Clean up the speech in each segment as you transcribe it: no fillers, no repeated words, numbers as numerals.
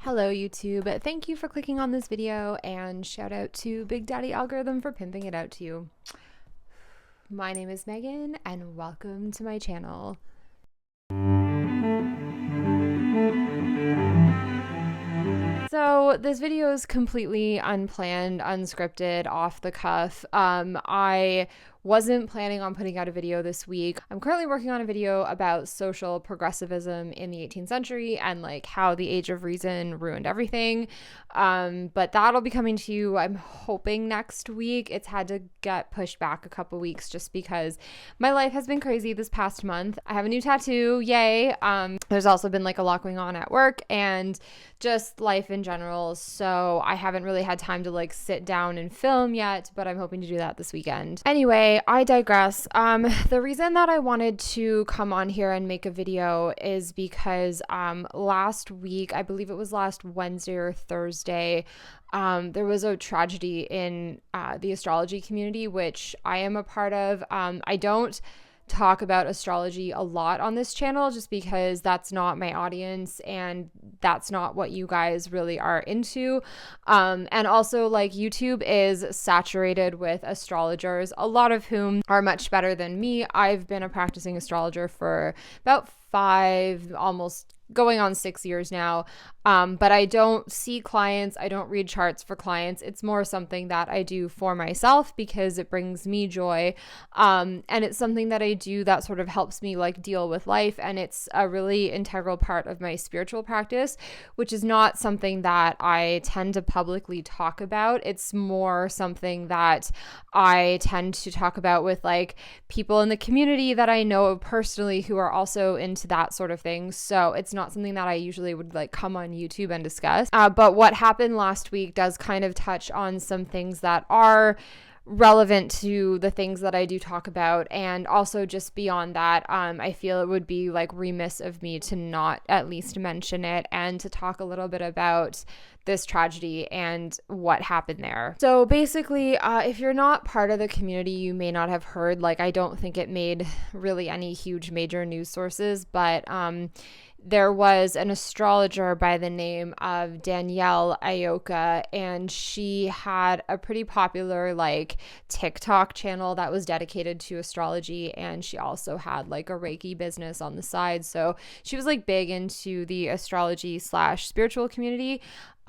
Hello YouTube, thank you for clicking on this video, and shout out to Big Daddy Algorithm for pimping it out to you. My name is Megan and welcome to my channel. So this video is completely unplanned, unscripted, off the cuff. I wasn't planning on putting out a video this week. I'm currently working on a video about social progressivism in the 18th century and like how the Age of Reason ruined everything. But that'll be coming to you, I'm hoping, next week. It's had to get pushed back a couple weeks just because my life has been crazy this past month. I have a new tattoo, yay. There's also been like a lot going on at work and just life in general. So I haven't really had time to like sit down and film yet, but I'm hoping to do that this weekend. Anyway, I digress. The reason that I wanted to come on here and make a video is because last week, I believe it was last Wednesday or Thursday, there was a tragedy in the astrology community, which I am a part of. I don't talk about astrology a lot on this channel just because that's not my audience and that's not what you guys really are into. And also, like, YouTube is saturated with astrologers, a lot of whom are much better than me. I've been a practicing astrologer for about 5, almost going on 6 years now. But I don't see clients. I don't read charts for clients. It's more something that I do for myself because it brings me joy. And it's something that I do that sort of helps me like deal with life. And it's a really integral part of my spiritual practice, which is not something that I tend to publicly talk about. It's more something that I tend to talk about with like people in the community that I know personally who are also into that sort of thing. So it's not something that I usually would like come on YouTube and discuss. But what happened last week does kind of touch on some things that are relevant to the things that I do talk about. And also just beyond that, I feel it would be like remiss of me to not at least mention it and to talk a little bit about this tragedy and what happened there. So basically, if you're not part of the community, you may not have heard, like, I don't think it made really any huge major news sources, but there was an astrologer by the name of Danielle Ayoka, and she had a pretty popular like TikTok channel that was dedicated to astrology, and she also had like a Reiki business on the side. So she was like big into the astrology / spiritual community.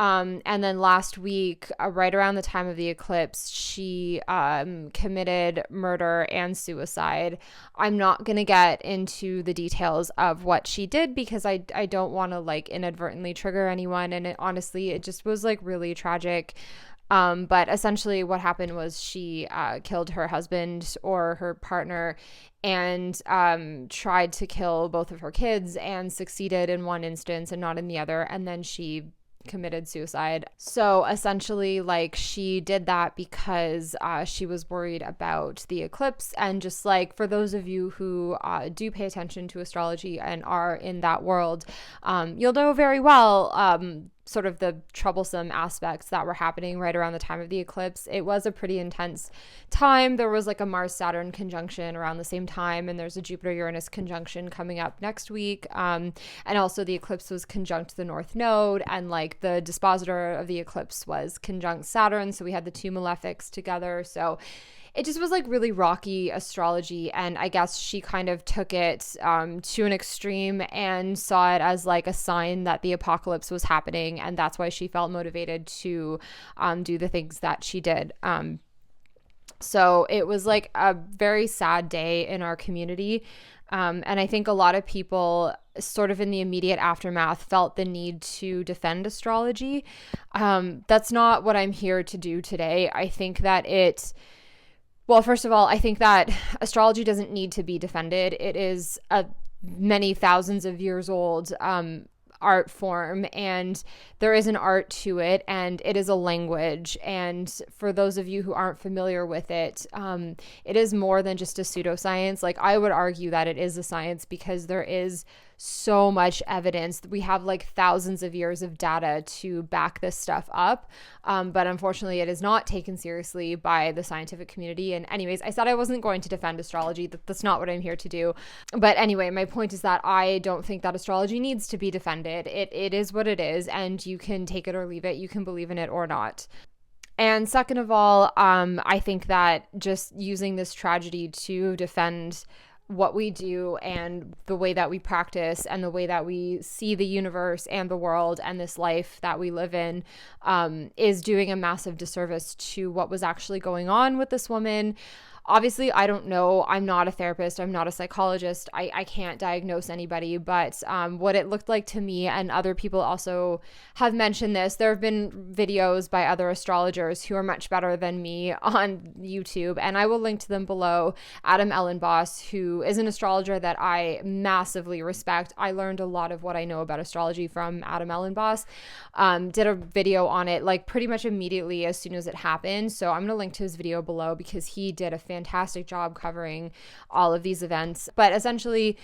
And then last week, right around the time of the eclipse, she committed murder and suicide. I'm not going to get into the details of what she did because I don't want to like inadvertently trigger anyone. And honestly, it just was like really tragic. But essentially what happened was she killed her husband or her partner and tried to kill both of her kids and succeeded in one instance and not in the other. And then she committed suicide. So essentially, like, she did that because she was worried about the eclipse. And just like for those of you who do pay attention to astrology and are in that world, you'll know very well sort of the troublesome aspects that were happening right around the time of the eclipse. It was a pretty intense time. There was like a Mars-Saturn conjunction around the same time, and there's a Jupiter-Uranus conjunction coming up next week. And also the eclipse was conjunct the North Node, and like the dispositor of the eclipse was conjunct Saturn. So we had the two malefics together. So it just was like really rocky astrology, and I guess she kind of took it to an extreme and saw it as like a sign that the apocalypse was happening, and that's why she felt motivated to do the things that she did. So it was like a very sad day in our community, and I think a lot of people sort of in the immediate aftermath felt the need to defend astrology. That's not what I'm here to do today. I think that well, first of all, I think that astrology doesn't need to be defended. It is a many thousands of years old art form, and there is an art to it, and it is a language. And for those of you who aren't familiar with it, it is more than just a pseudoscience. Like, I would argue that it is a science because there is so much evidence. We have like thousands of years of data to back this stuff up. But unfortunately, it is not taken seriously by the scientific community. And anyways, I said I wasn't going to defend astrology. That's not what I'm here to do. But anyway, my point is that I don't think that astrology needs to be defended. It is what it is, and you can take it or leave it. You can believe in it or not. And second of all, I think that just using this tragedy to defend what we do and the way that we practice and the way that we see the universe and the world and this life that we live in is doing a massive disservice to what was actually going on with this woman. Obviously, I don't know. I'm not a therapist. I'm not a psychologist. I can't diagnose anybody. But what it looked like to me, and other people also have mentioned this, there have been videos by other astrologers who are much better than me on YouTube, and I will link to them below. Adam Ellenboss, who is an astrologer that I massively respect. I learned a lot of what I know about astrology from Adam Ellenboss. Did a video on it like pretty much immediately as soon as it happened. So I'm going to link to his video below because he did a fantastic job covering all of these events. But essentially,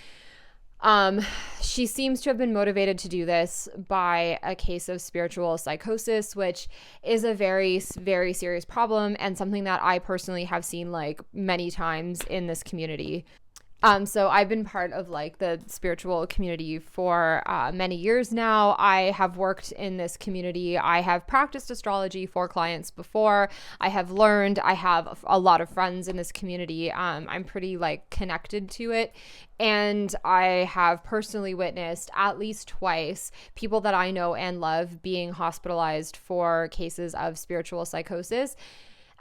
she seems to have been motivated to do this by a case of spiritual psychosis, which is a very, very serious problem and something that I personally have seen like many times in this community. So I've been part of like the spiritual community for many years now. I have worked in this community. I have practiced astrology for clients before. I have learned. I have a lot of friends in this community. I'm pretty like connected to it. And I have personally witnessed at least twice people that I know and love being hospitalized for cases of spiritual psychosis.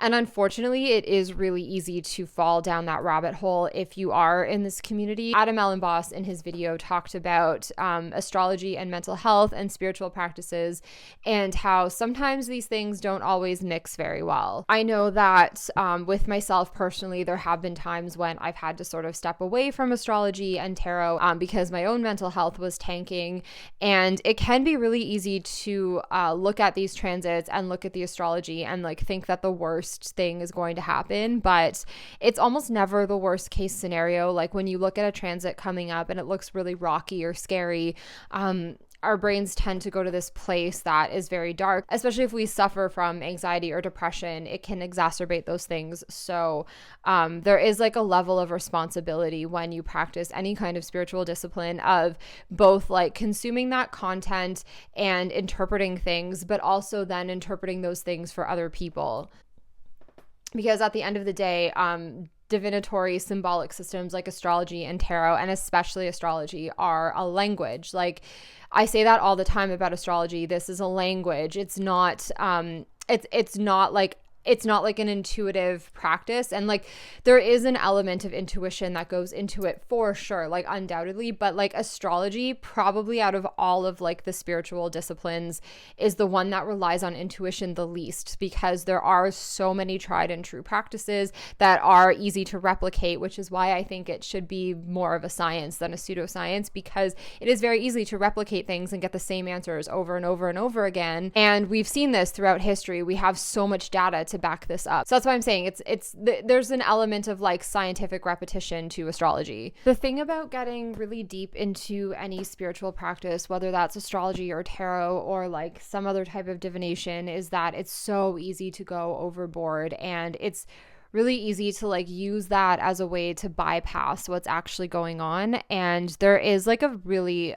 And unfortunately, it is really easy to fall down that rabbit hole if you are in this community. Adam Ellenboss in his video talked about astrology and mental health and spiritual practices and how sometimes these things don't always mix very well. I know that with myself personally, there have been times when I've had to sort of step away from astrology and tarot because my own mental health was tanking. And it can be really easy to look at these transits and look at the astrology and like think that the worst thing is going to happen, but it's almost never the worst case scenario. Like when you look at a transit coming up and it looks really rocky or scary, our brains tend to go to this place that is very dark, especially if we suffer from anxiety or depression. It can exacerbate those things. So there is like a level of responsibility when you practice any kind of spiritual discipline of both like consuming that content and interpreting things, but also then interpreting those things for other people. Because at the end of the day, divinatory symbolic systems like astrology and tarot, and especially astrology, are a language. Like I say that all the time about astrology. This is a language. It's not it's not like an intuitive practice. And like there is an element of intuition that goes into it for sure, like undoubtedly, but like astrology, probably out of all of like the spiritual disciplines, is the one that relies on intuition the least, because there are so many tried and true practices that are easy to replicate, which is why I think it should be more of a science than a pseudoscience, because it is very easy to replicate things and get the same answers over and over and over again. And we've seen this throughout history. We have so much data to back this up. So that's why I'm saying there's an element of like scientific repetition to astrology. The thing about getting really deep into any spiritual practice, whether that's astrology or tarot or like some other type of divination, is that it's so easy to go overboard, and it's really easy to like use that as a way to bypass what's actually going on. And there is like a really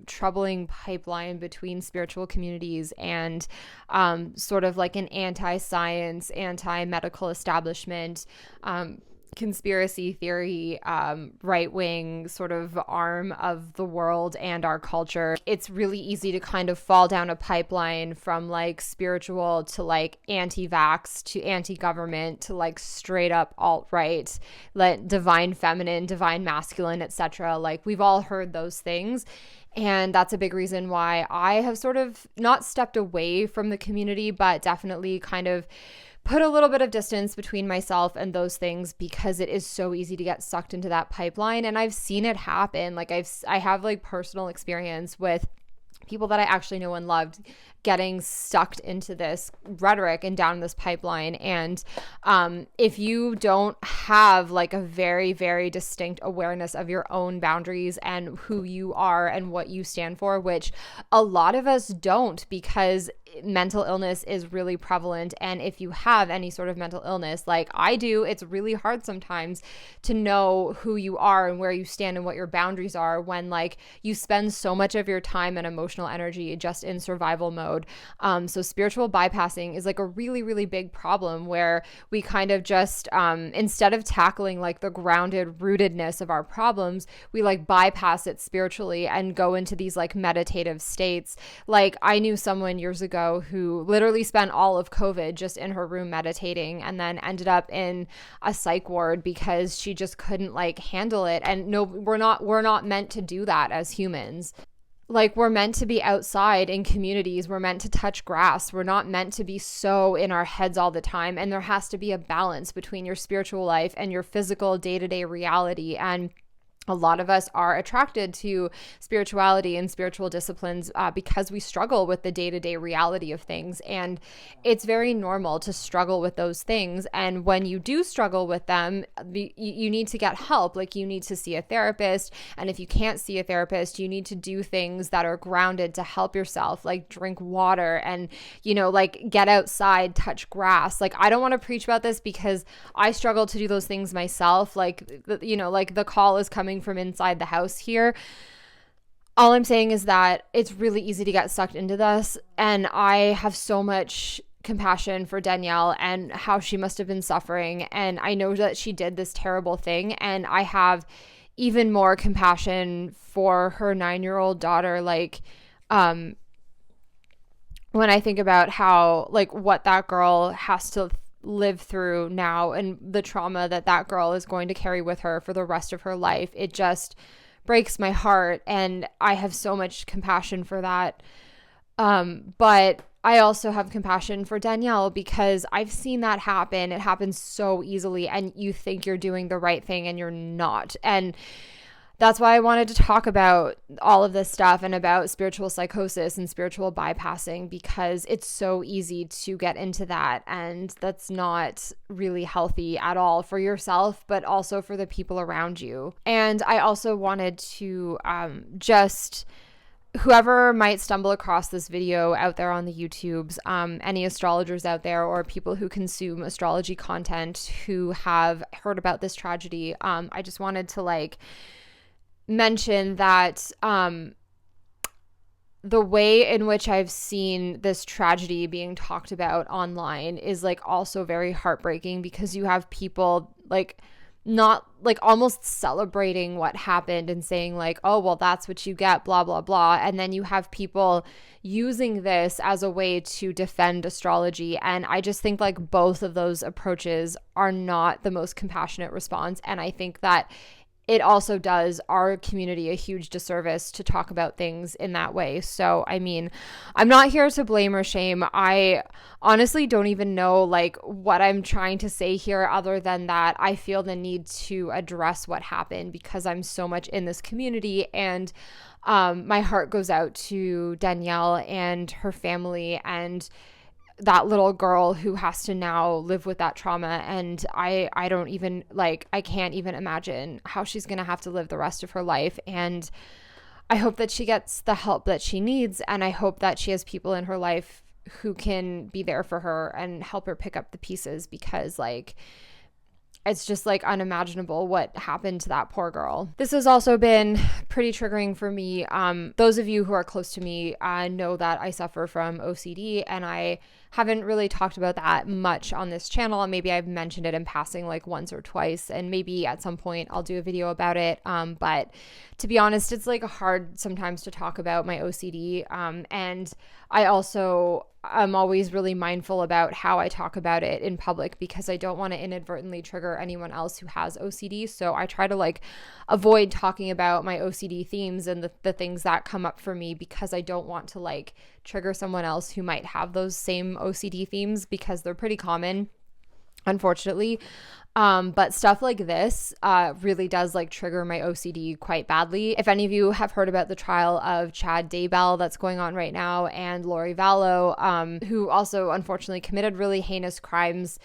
troubling pipeline between spiritual communities and sort of like an anti-science, anti-medical establishment, conspiracy theory, right-wing sort of arm of the world and our culture. It's really easy to kind of fall down a pipeline from like spiritual to like anti-vax to anti-government to like straight up alt-right, like divine feminine, divine masculine, etc. Like we've all heard those things. And that's a big reason why I have sort of not stepped away from the community, but definitely kind of put a little bit of distance between myself and those things, because it is so easy to get sucked into that pipeline. And I've seen it happen. Like I have like personal experience with people that I actually know and loved getting sucked into this rhetoric and down this pipeline. And if you don't have like a very, very distinct awareness of your own boundaries and who you are and what you stand for, which a lot of us don't, because mental illness is really prevalent. And if you have any sort of mental illness like I do, it's really hard sometimes to know who you are and where you stand and what your boundaries are when like you spend so much of your time and emotional energy just in survival mode. So spiritual bypassing is like a really, really big problem where we kind of just instead of tackling like the grounded rootedness of our problems, we like bypass it spiritually and go into these like meditative states. Like I knew someone years ago who literally spent all of COVID just in her room meditating and then ended up in a psych ward because she just couldn't like handle it. And no, we're not meant to do that as humans. Like we're meant to be outside in communities. We're meant to touch grass. We're not meant to be so in our heads all the time. And there has to be a balance between your spiritual life and your physical day-to-day reality. And a lot of us are attracted to spirituality and spiritual disciplines because we struggle with the day-to-day reality of things. And it's very normal to struggle with those things. And when you do struggle with them, you need to get help. Like you need to see a therapist. And if you can't see a therapist, you need to do things that are grounded to help yourself, like drink water and, you know, like get outside, touch grass. Like I don't want to preach about this because I struggle to do those things myself. Like, you know, like the call is coming from inside the house here. All I'm saying is that it's really easy to get sucked into this. And I have so much compassion for Danielle and how she must have been suffering. And I know that she did this terrible thing. And I have even more compassion for her 9-year-old daughter. Like, when I think about how, like, what that girl has to live through now and the trauma that that girl is going to carry with her for the rest of her life, it just breaks my heart. And I have so much compassion for that. But I also have compassion for Danielle because I've seen that happen. It happens so easily and you think you're doing the right thing and you're not. And that's why I wanted to talk about all of this stuff and about spiritual psychosis and spiritual bypassing, because it's so easy to get into that. And that's not really healthy at all for yourself, but also for the people around you. And I also wanted to just whoever might stumble across this video out there on the YouTubes, any astrologers out there or people who consume astrology content who have heard about this tragedy, I just wanted to like mention that the way in which I've seen this tragedy being talked about online is like also very heartbreaking, because you have people like not like almost celebrating what happened and saying like, oh, well, that's what you get, blah, blah, blah. And then you have people using this as a way to defend astrology. And I just think like both of those approaches are not the most compassionate response. And I think that it also does our community a huge disservice to talk about things in that way. So, I mean, I'm not here to blame or shame. I honestly don't even know like what I'm trying to say here, other than that I feel the need to address what happened because I'm so much in this community, and my heart goes out to Danielle and her family and that little girl who has to now live with that trauma. And I don't even like, I can't even imagine how she's going to have to live the rest of her life. And I hope that she gets the help that she needs. And I hope that she has people in her life who can be there for her and help her pick up the pieces, because like, it's just like unimaginable what happened to that poor girl. This has also been pretty triggering for me. Those of you who are close to me know that I suffer from OCD, and I haven't really talked about that much on this channel. And maybe I've mentioned it in passing like once or twice, and maybe at some point I'll do a video about it. But to be honest, it's like hard sometimes to talk about my OCD. And I also I'm always really mindful about how I talk about it in public, because I don't want to inadvertently trigger anyone else who has OCD. So I try to like avoid talking about my OCD themes and the things that come up for me, because I don't want to like trigger someone else who might have those same OCD themes, because they're pretty common, unfortunately. But stuff like this really does like trigger my OCD quite badly. If any of you have heard about the trial of Chad Daybell that's going on right now, and Lori Vallow, who also unfortunately committed really heinous crimes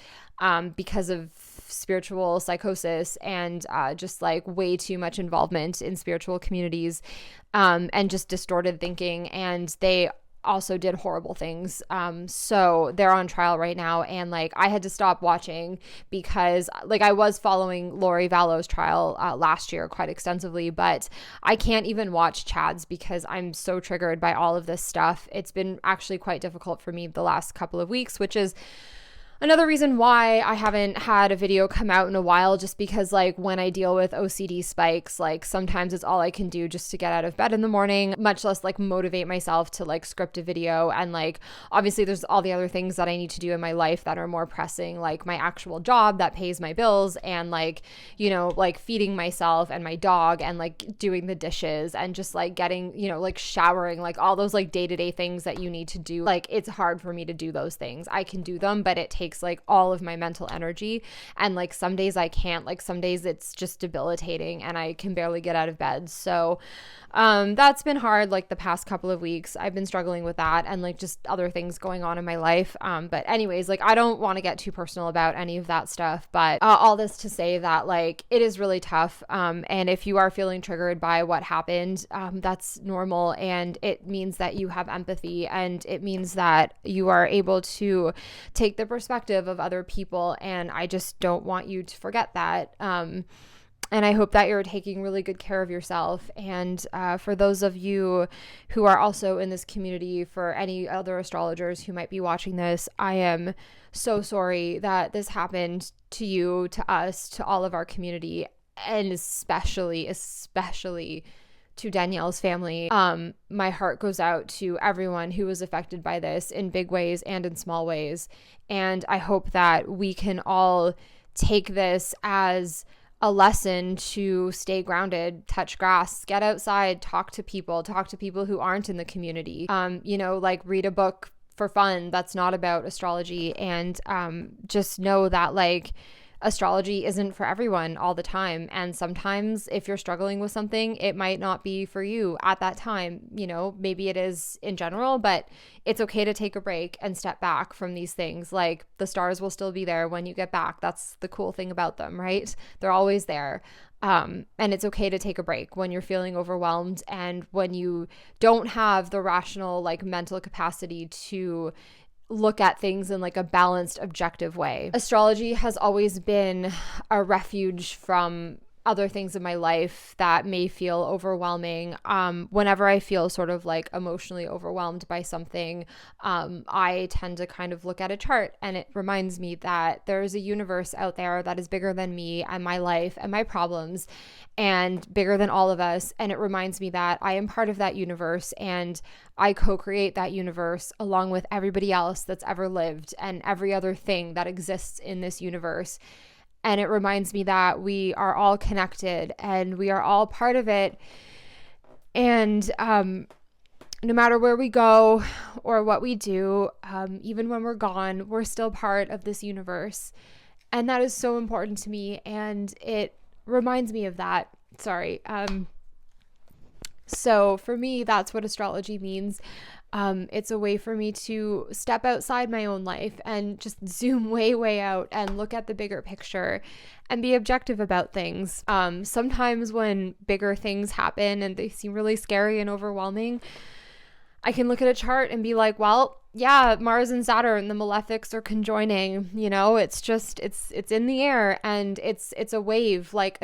because of spiritual psychosis and just like way too much involvement in spiritual communities and just distorted thinking, and they also did horrible things. So they're on trial right now, and like I had to stop watching because like I was following Lori Vallow's trial last year quite extensively, but I can't even watch Chad's because I'm so triggered by all of this stuff. It's been actually quite difficult for me the last couple of weeks, which is another reason why I haven't had a video come out in a while, just because like when I deal with OCD spikes, like sometimes it's all I can do just to get out of bed in the morning, much less like motivate myself to like script a video. And like obviously there's all the other things that I need to do in my life that are more pressing, like my actual job that pays my bills, and like, you know, like feeding myself and my dog, and like doing the dishes, and just like getting, you know, like showering, like all those like day-to-day things that you need to do. Like it's hard for me to do those things. I can do them, but it takes like all of my mental energy, and like some days I can't, like some days it's just debilitating and I can barely get out of bed. So that's been hard. Like the past couple of weeks I've been struggling with that, and like just other things going on in my life. But anyways, like I don't want to get too personal about any of that stuff, but all this to say that like it is really tough. And if you are feeling triggered by what happened, that's normal, and it means that you have empathy, and it means that you are able to take the perspective of other people, and I just don't want you to forget that. And I hope that you're taking really good care of yourself. And for those of you who are also in this community, for any other astrologers who might be watching this, I am so sorry that this happened to you, to us, to all of our community, and especially to Danielle's family. My heart goes out to everyone who was affected by this in big ways and in small ways. And I hope that we can all take this as a lesson to stay grounded, touch grass, get outside, talk to people who aren't in the community. You know, like read a book for fun that's not about astrology, and just know that like astrology isn't for everyone all the time. And sometimes if you're struggling with something, it might not be for you at that time. You know, maybe it is in general, but it's okay to take a break and step back from these things. Like the stars will still be there when you get back. That's the cool thing about them, right? They're always there. And it's okay to take a break when you're feeling overwhelmed, and when you don't have the rational, like mental capacity to look at things in like a balanced, objective way. Astrology has always been a refuge from other things in my life that may feel overwhelming. Whenever I feel sort of like emotionally overwhelmed by something, I tend to kind of look at a chart, and it reminds me that there's a universe out there that is bigger than me and my life and my problems, and bigger than all of us. And it reminds me that I am part of that universe, and I co-create that universe along with everybody else that's ever lived and every other thing that exists in this universe. And it reminds me that we are all connected and we are all part of it. And no matter where we go or what we do, even when we're gone, we're still part of this universe. And that is so important to me. And it reminds me of that. Sorry. So for me, that's what astrology means. It's a way for me to step outside my own life and just zoom way out and look at the bigger picture and be objective about things. Sometimes when bigger things happen and they seem really scary and overwhelming, I can look at a chart and be like, well, yeah, Mars and Saturn, the malefics are conjoining, you know, it's just, it's in the air, and it's a wave. Like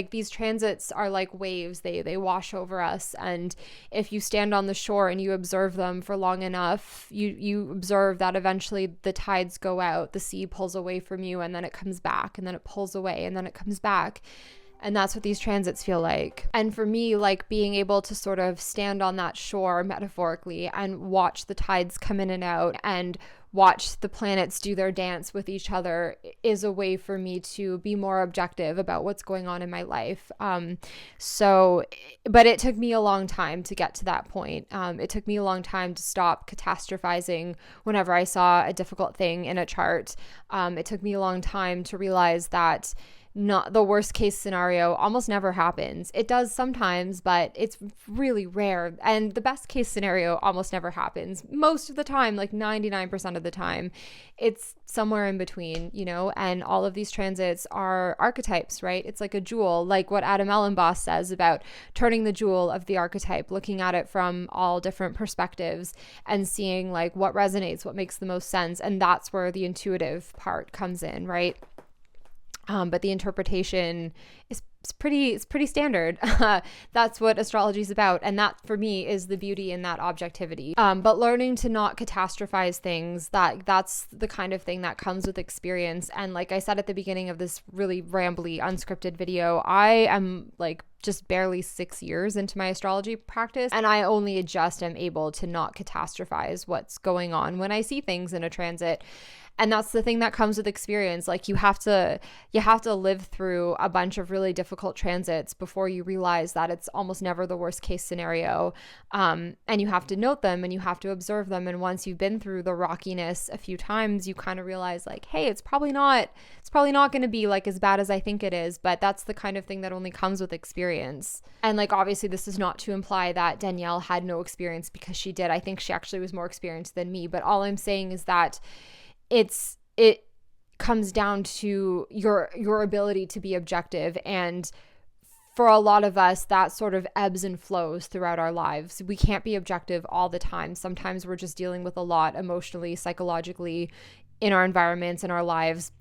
these transits are like waves. They wash over us. And if you stand on the shore and you observe them for long enough, you observe that eventually the tides go out, the sea pulls away from you, and then it comes back, and then it pulls away, and then it comes back. And that's what these transits feel like. And for me, like being able to sort of stand on that shore metaphorically and watch the tides come in and out, and watch the planets do their dance with each other is a way for me to be more objective about what's going on in my life. But it took me a long time to get to that point. It took me a long time to stop catastrophizing whenever I saw a difficult thing in a chart. It took me a long time to realize that not the worst case scenario almost never happens. It does sometimes, but it's really rare. And the best case scenario almost never happens. Most of the time, like 99% of the time, it's somewhere in between, and all of these transits are archetypes, right? It's like a jewel, like what Adam Ellenboss says about turning the jewel of the archetype, looking at it from all different perspectives and seeing like what resonates, what makes the most sense. And that's where the intuitive part comes in, right? But the interpretation is pretty standard. That's what astrology is about. And that for me is the beauty in that objectivity. But learning to not catastrophize things, that's the kind of thing that comes with experience. And like I said at the beginning of this really rambly, unscripted video, I am like just barely 6 years into my astrology practice, and I only just am able to not catastrophize what's going on when I see things in a transit. And that's the thing that comes with experience. Like you have to live through a bunch of really difficult transits before you realize that it's almost never the worst case scenario. And you have to note them and you have to observe them. And once you've been through the rockiness a few times, you kind of realize like, hey, it's probably not going to be like as bad as I think it is. But that's the kind of thing that only comes with experience. And like, obviously this is not to imply that Danielle had no experience, because she did. I think she actually was more experienced than me. But all I'm saying is that it comes down to your ability to be objective. And for a lot of us, that sort of ebbs and flows throughout our lives. We can't be objective all the time. Sometimes we're just dealing with a lot emotionally, psychologically, in our environments, in our lives.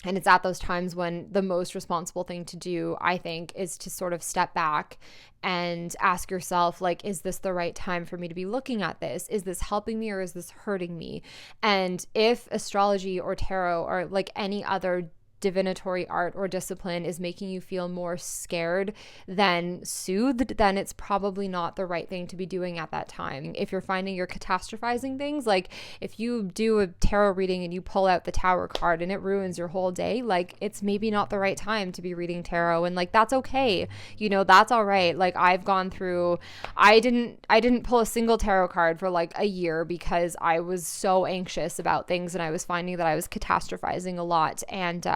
And it's at those times when the most responsible thing to do, I think, is to sort of step back and ask yourself, like, is this the right time for me to be looking at this? Is this helping me or is this hurting me? And if astrology or tarot or like any other divinatory art or discipline is making you feel more scared than soothed, then it's probably not the right thing to be doing at that time. If you're finding you're catastrophizing things, like if you do a tarot reading and you pull out the Tower card and it ruins your whole day, like it's maybe not the right time to be reading tarot, and like that's okay. That's all right. Like I've gone through, I didn't pull a single tarot card for like a year because I was so anxious about things and I was finding that I was catastrophizing a lot. And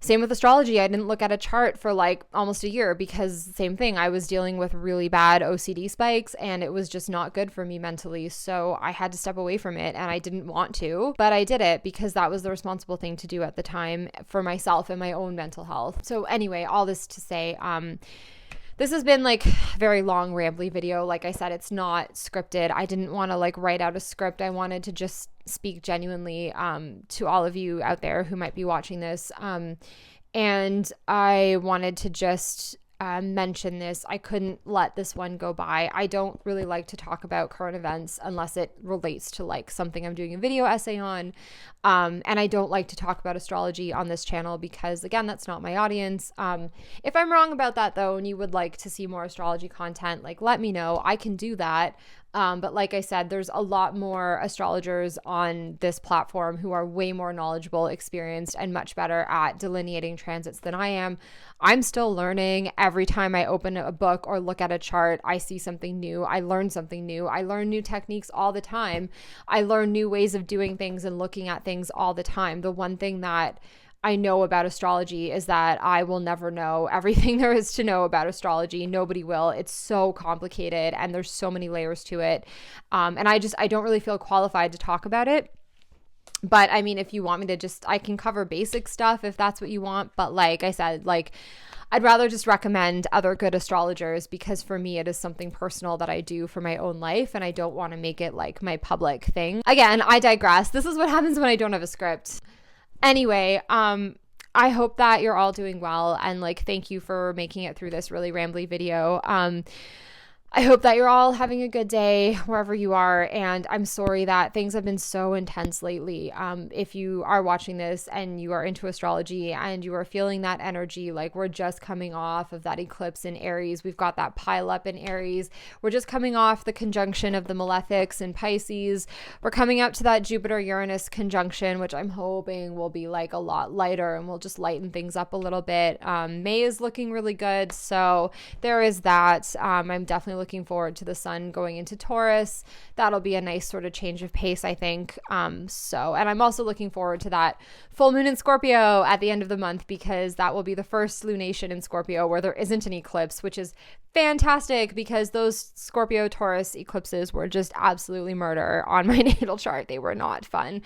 same with astrology. I didn't look at a chart for like almost a year because same thing. I was dealing with really bad OCD spikes and it was just not good for me mentally. So I had to step away from it, and I didn't want to, but I did it because that was the responsible thing to do at the time for myself and my own mental health. So anyway, all this to say, this has been like a very long rambly video. Like I said, it's not scripted. I didn't want to like write out a script. I wanted to just speak genuinely to all of you out there who might be watching this. And I wanted to just mention this. I couldn't let this one go by. I don't really like to talk about current events unless it relates to like something I'm doing a video essay on. And I don't like to talk about astrology on this channel because, again, that's not my audience. If I'm wrong about that though, and you would like to see more astrology content, like let me know. I can do that. But like I said, there's a lot more astrologers on this platform who are way more knowledgeable, experienced, and much better at delineating transits than I am. I'm still learning. Every time I open a book or look at a chart, I see something new. I learn something new. I learn new techniques all the time. I learn new ways of doing things and looking at things all the time. The one thing that I know about astrology is that I will never know everything there is to know about astrology. Nobody will. It's so complicated and there's so many layers to it. And I don't really feel qualified to talk about it. But I mean, if you want me to I can cover basic stuff if that's what you want. But like I said, like I'd rather just recommend other good astrologers because for me, it is something personal that I do for my own life. And I don't want to make it like my public thing. Again, I digress. This is what happens when I don't have a script. Anyway, I hope that you're all doing well, and like thank you for making it through this really rambly video. I hope that you're all having a good day wherever you are. And I'm sorry that things have been so intense lately. If you are watching this and you are into astrology and you are feeling that energy, like we're just coming off of that eclipse in Aries, we've got that pile up in Aries. We're just coming off the conjunction of the malefics in Pisces. We're coming up to that Jupiter-Uranus conjunction, which I'm hoping will be like a lot lighter and will just lighten things up a little bit. May is looking really good. So there is that. I'm definitely looking forward to the sun going into Taurus. That'll be a nice sort of change of pace, I think. And I'm also looking forward to that full moon in Scorpio at the end of the month, because that will be the first lunation in Scorpio where there isn't an eclipse, which is fantastic because those Scorpio Taurus eclipses were just absolutely murder on my natal chart. They were not fun.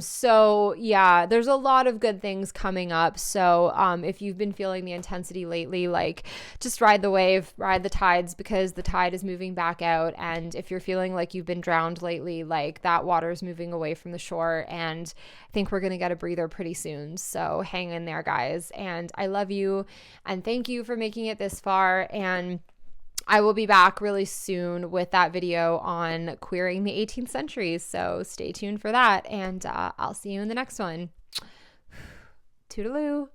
So yeah, there's a lot of good things coming up. So if you've been feeling the intensity lately, like just ride the wave, ride the tides, because the tide is moving back out. And if you're feeling like you've been drowned lately, like that water is moving away from the shore, and I think we're going to get a breather pretty soon. So hang in there, guys. And I love you and thank you for making it this far. And I will be back really soon with that video on queering the 18th century. So stay tuned for that. And I'll see you in the next one. Toodaloo.